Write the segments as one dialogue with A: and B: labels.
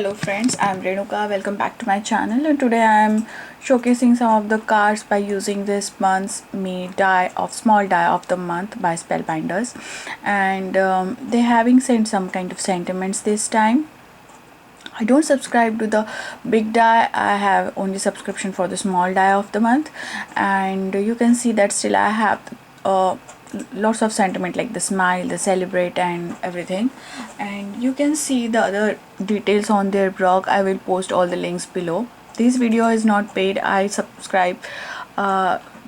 A: Hello friends, I am Renuka. Welcome back to my channel, and today I am showcasing some of the cards by using this month's small die of the month by Spellbinders, and they having sent some kind of sentiments this time. I don't subscribe to the big die. I have only subscription for the small die of the month, and you can see that still I have lots of sentiment like the smile, the celebrate, and everything. And you can see the other details on their blog. I will post all the links below. This video is not paid. I subscribe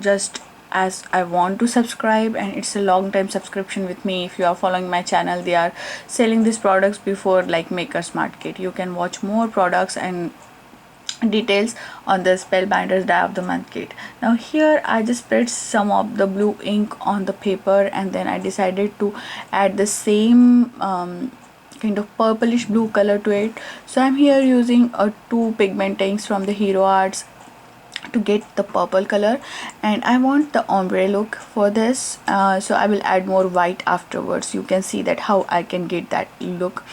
A: just as I want to subscribe, and it's a long time subscription with me. If you are following my channel, they are selling these products before like Maker's Market. You can watch more products and details on the Spellbinders die of the month kit. Now here I just spread some of the blue ink on the paper, and then I decided to add the same kind of purplish blue color to it. So I'm here using two pigment inks from the Hero Arts to get the purple color, and I want the ombre look for this, so I will add more white afterwards. You can see that how I can get that look,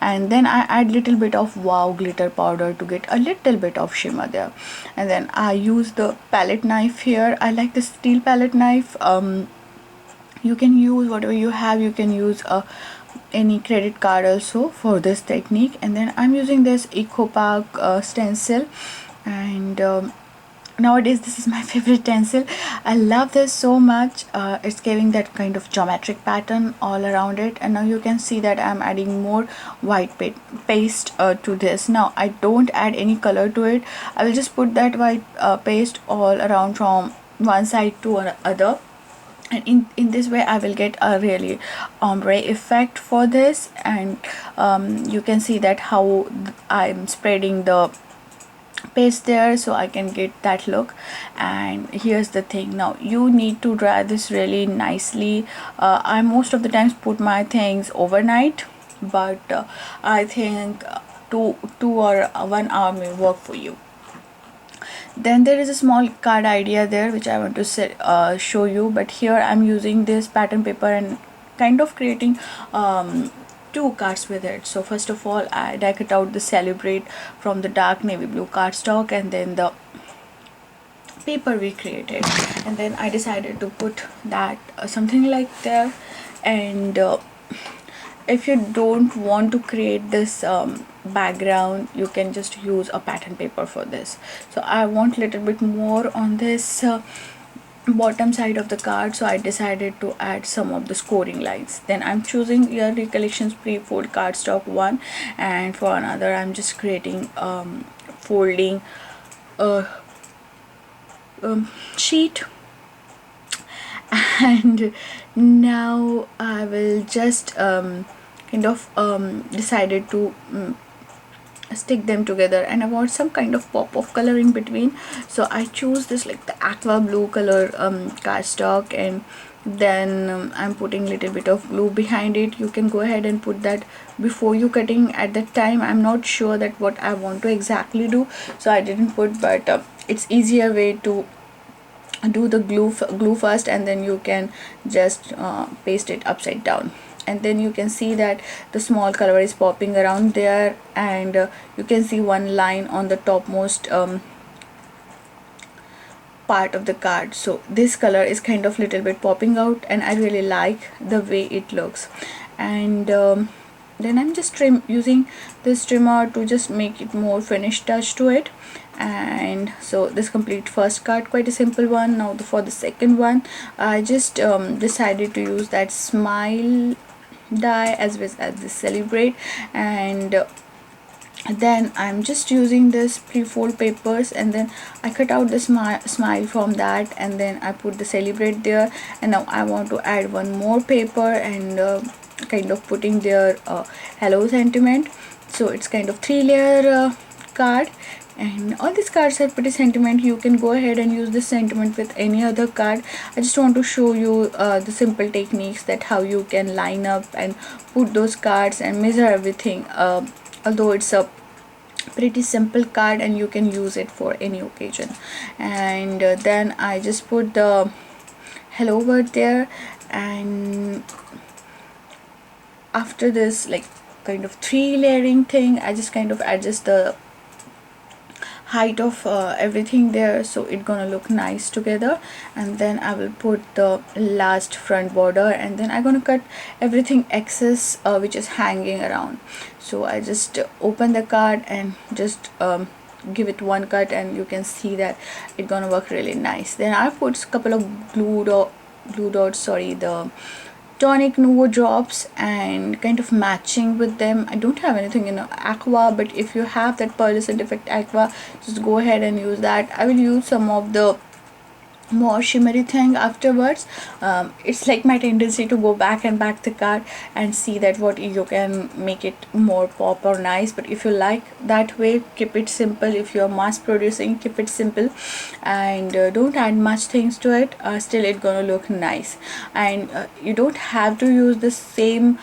A: and then I add little bit of wow glitter powder to get a little bit of shimmer there. And then I use the palette knife here. I like the steel palette knife. You can use whatever you have. You can use any credit card also for this technique. And then I'm using this Eco Park stencil, and nowadays this is my favorite stencil. I love this so much. It's giving that kind of geometric pattern all around it. And now you can see that I'm adding more white paste to this. Now I don't add any color to it. I will just put that white paste all around from one side to another, and in this way I will get a really ombre effect for this. And you can see that how I'm spreading the paste there so I can get that look. And here's the thing, now you need to dry this really nicely. I most of the times put my things overnight, but I think two or 1 hour may work for you. Then there is a small card idea there which I want to show you, but here I'm using this pattern paper and kind of creating two cards with it. So first of all I cut out the celebrate from the dark navy blue cardstock, and then the paper we created, and then I decided to put that something like there. And if you don't want to create this background, you can just use a pattern paper for this. So I want little bit more on this bottom side of the card, so I decided to add some of the scoring lines. Then I'm choosing Yearly Collections pre-fold cardstock one, and for another I'm just creating folding sheet. And now I will just kind of decided to stick them together, and I want some kind of pop of color in between. So I choose this like the aqua blue color cardstock, and then I'm putting little bit of glue behind it. You can go ahead and put that before you cutting. At that time I'm not sure that what I want to exactly do, so I didn't put, but it's easier way to do the glue first, and then you can just paste it upside down. And then you can see that the small color is popping around there, and you can see one line on the topmost part of the card. So this color is kind of little bit popping out, and I really like the way it looks. And then I'm just using this trimmer to just make it more finished touch to it. And so this complete first card, quite a simple one. Now for the second one I just decided to use that smile die as well as the celebrate, and then I'm just using this pre-fold papers, and then I cut out the smile from that, and then I put the celebrate there. And now I want to add one more paper and kind of putting their hello sentiment. So it's kind of 3-layer card, and all these cards are pretty sentiment. You can go ahead and use this sentiment with any other card. I just want to show you the simple techniques that how you can line up and put those cards and measure everything, although it's a pretty simple card and you can use it for any occasion. And then I just put the hello word there, and after this, like kind of 3 layering thing. I just kind of adjust the height of everything there, so it's gonna look nice together. And then I will put the last front border, and then I'm gonna cut everything excess which is hanging around. So I just open the card and just give it one cut, and you can see that it's gonna work really nice. Then I put a couple of glue dots, sorry, the Tonic Nuvo drops, and kind of matching with them. I don't have anything in aqua, but if you have that pearlescent effect aqua, just go ahead and use that. I will use some of the more shimmery thing afterwards. It's like my tendency to go back and back the card and see that what you can make it more pop or nice. But if you like that way, keep it simple. If you're mass producing, keep it simple, and don't add much things to it. Still it's gonna look nice. And you don't have to use the same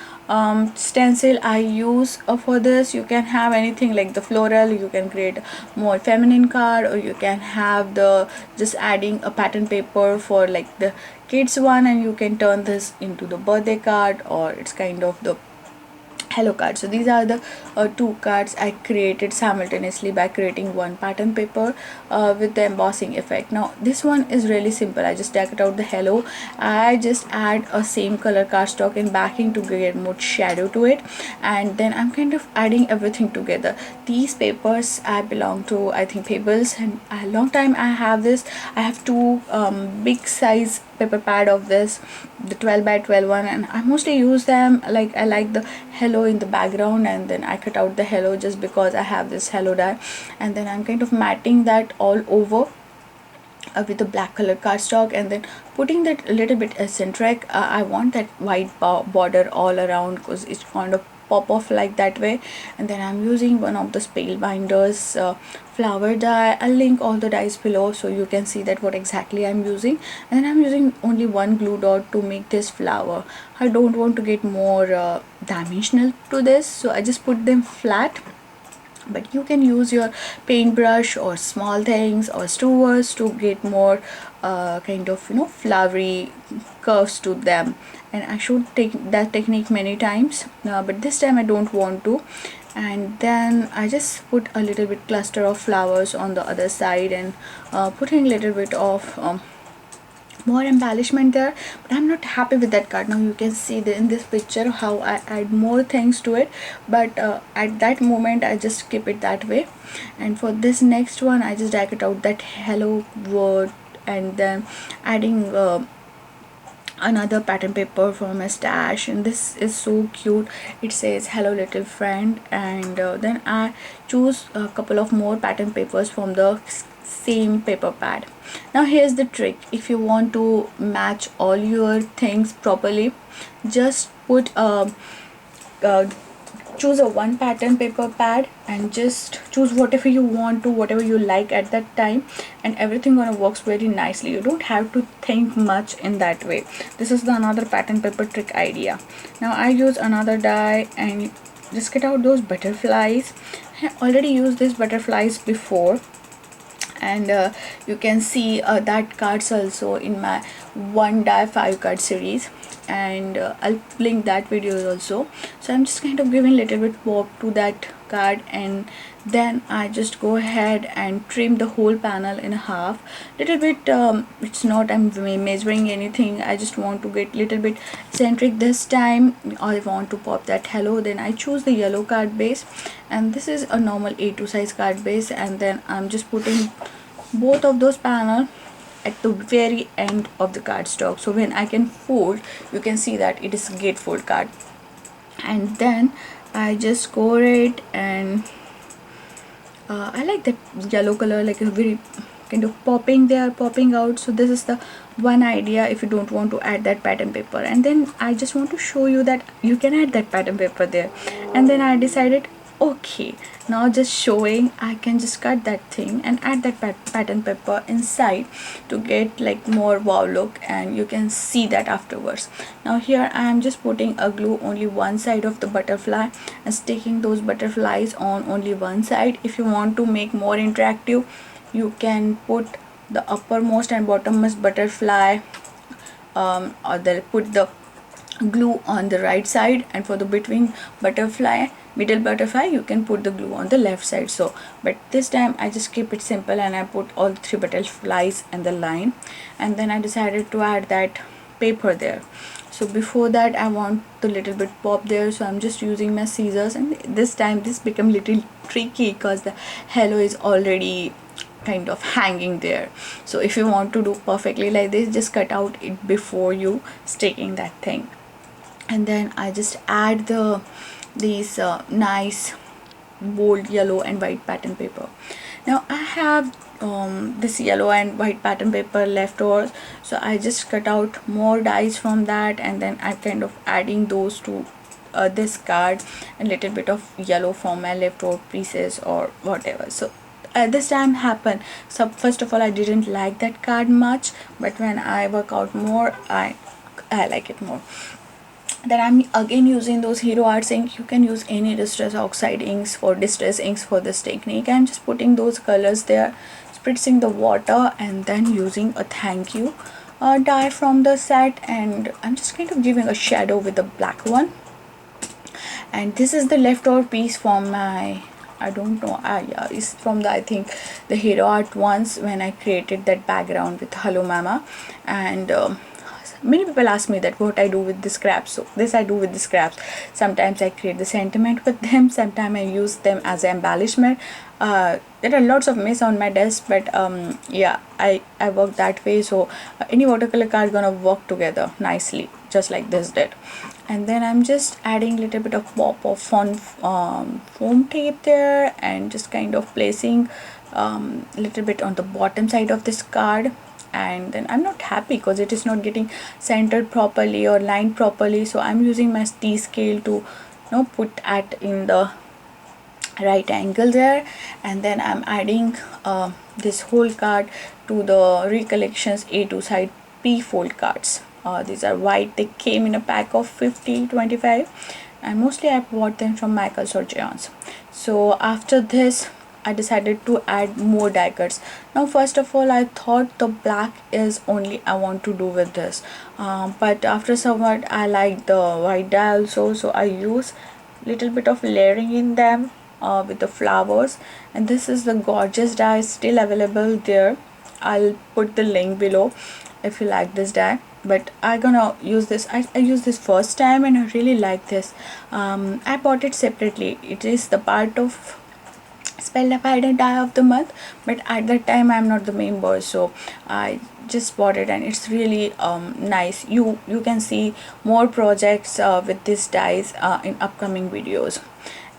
A: stencil I use for this. You can have anything like the floral, you can create more feminine card, or you can have the just adding a pattern paper for like the kids one, and you can turn this into the birthday card, or it's kind of the hello card. So these are the 2 cards I created simultaneously by creating one pattern paper with the embossing effect. Now this one is really simple. I just take it out the hello, I just add a same color cardstock and backing to get more shadow to it, and then I'm kind of adding everything together. These papers I belong to, I think, Fables, and a long time I have this. I have 2 big size paper pad of this, the 12 by 12 one, and I mostly use them like I like the hello in the background, and then I cut out the hello just because I have this hello die, and then I'm kind of matting that all over with the black color cardstock, and then putting that a little bit eccentric. I want that white border all around because it's kind of pop off like that way. And then I'm using one of the Spellbinder's flower die. I'll link all the dies below so you can see that what exactly I'm using. And then I'm using only one glue dot to make this flower. I don't want to get more dimensional to this, so I just put them flat. But you can use your paintbrush or small things or strewers to get more kind of, you know, flowery curves to them. And I should take that technique many times, but this time I don't want to. And then I just put a little bit cluster of flowers on the other side, and putting a little bit of more embellishment there. But I'm not happy with that card. Now you can see in this picture how I add more things to it, but at that moment I just keep it that way. And for this next one I just drag it out that hello word, and then adding another pattern paper from a stash, and this is so cute. It says hello little friend. And then I choose a couple of more pattern papers from the same paper pad. Now here's the trick. If you want to match all your things properly, just put choose a one pattern paper pad and just choose whatever you want to, whatever you like at that time, and everything gonna works very nicely. You don't have to think much in that way. This is the another pattern paper trick idea. Now I use another die and just get out those butterflies. I already used these butterflies before, and you can see that cards also in my 1 die 5 card series, and I'll link that video also. So I'm just kind of giving a little bit pop to that card, and then I just go ahead and trim the whole panel in half little bit. It's not I'm measuring anything, I just want to get little bit centric this time. I want to pop that hello. Then I choose the yellow card base, and this is a normal A2 size card base, and then I'm just putting both of those panel at the very end of the cardstock, so when I can fold, you can see that it is gatefold card. And then I just score it, and I like that yellow color, like a very kind of popping there, popping out. So this is the one idea if you don't want to add that pattern paper. And then I just want to show you that you can add that pattern paper there. And then I decided, okay, now just showing, I can just cut that thing and add that pattern paper inside to get like more wow look, and you can see that afterwards. Now here I am just putting a glue only one side of the butterfly and sticking those butterflies on only one side. If you want to make more interactive, you can put the uppermost and bottommost butterfly, or put the glue on the right side, and for the between butterfly, middle butterfly, you can put the glue on the left side. So but this time I just keep it simple and I put all 3 butterflies and the line, and then I decided to add that paper there. So before that I want the little bit pop there, so I'm just using my scissors, and this time this become little tricky because the hello is already kind of hanging there. So if you want to do perfectly like this, just cut out it before you sticking that thing. And then I just add these nice bold yellow and white pattern paper. Now I have this yellow and white pattern paper left over, so I just cut out more dies from that, and then I kind of adding those to this card, and little bit of yellow from my leftover pieces or whatever. So this time happened, so first of all I didn't like that card much, but when I work out more I like it more. Then I'm again using those Hero Arts ink. You can use any distress oxide inks for distress inks for this technique. I'm just putting those colors there, spritzing the water, and then using a thank you die from the set, and I'm just kind of giving a shadow with the black one. And this is the leftover piece from my, I don't know, yeah, it's from the, I think the Hero Art ones, when I created that background with Hello Mama. And many people ask me that what I do with the scraps. So this I do with the scraps. Sometimes I create the sentiment with them, sometimes I use them as embellishment. There are lots of mess on my desk, but yeah, I work that way. So any watercolor card gonna work together nicely, just like this did. And then I'm just adding a little bit of pop of foam tape there, and just kind of placing a little bit on the bottom side of this card. And then I'm not happy because it is not getting centered properly or lined properly, so I'm using my T scale to put at in the right angle there. And then I'm adding this whole card to the Recollections A2 side P fold cards. These are white, they came in a pack of 50-25, and mostly I bought them from Michaels or John's. So after this I decided to add more die cuts. Now first of all I thought the black is only I want to do with this, but after somewhat I like the white die also, so I use little bit of layering in them with the flowers. And this is the gorgeous die, still available there. I'll put the link below if you like this die, but I'm gonna use this. I used this first time and I really like this. I bought it separately. It is the part of Spellbinder die of the month, but at that time I'm not the member, so I just bought it, and it's really nice. You can see more projects with these dies in upcoming videos.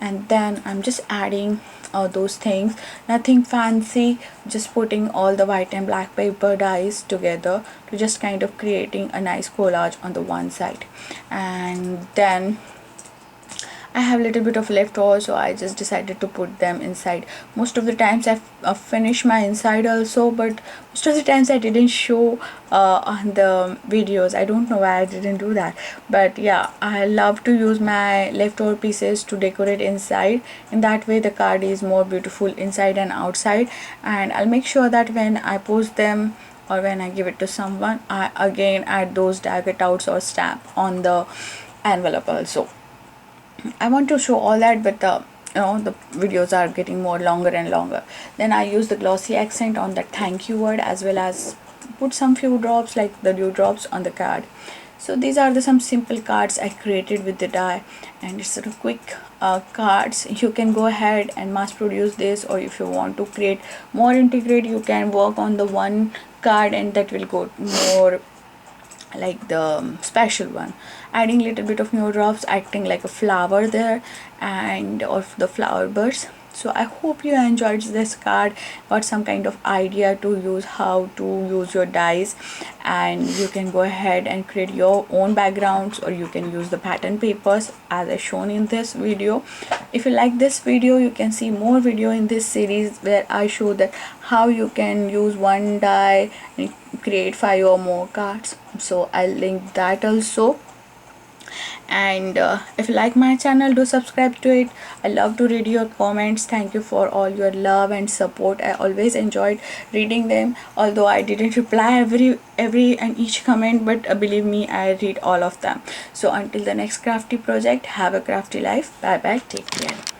A: And then I'm just adding those things, nothing fancy, just putting all the white and black paper dies together to just kind of creating a nice collage on the one side. And then I have a little bit of leftover, so I just decided to put them inside. Most of the times I've finished my inside also, but most of the times I didn't show on the videos. I don't know why I didn't do that, but yeah, I love to use my leftover pieces to decorate inside. In that way the card is more beautiful inside and outside, and I'll make sure that when I post them or when I give it to someone, I again add those die cutouts or stamp on the envelope also. I want to show all that, but the videos are getting more longer and longer. Then I use the glossy accent on that thank you word, as well as put some few drops like the dew drops on the card. So these are some simple cards I created with the die, and it's sort of quick cards. You can go ahead and mass produce this, or if you want to create more integrate, you can work on the one card and that will go more like the special one, adding little bit of new drops, acting like a flower there, and of the flower bursts. So I hope you enjoyed this card, got some kind of idea to use how to use your dies, and you can go ahead and create your own backgrounds, or you can use the pattern papers as I shown in this video. If you like this video, you can see more video in this series where I show that how you can use one die and create 5 or more cards. So I'll link that also. And if you like my channel, do subscribe to it. I love to read your comments. Thank you for all your love and support. I always enjoyed reading them, although I didn't reply every and each comment, but believe me, I read all of them. So until the next crafty project, have a crafty life. Bye bye, take care.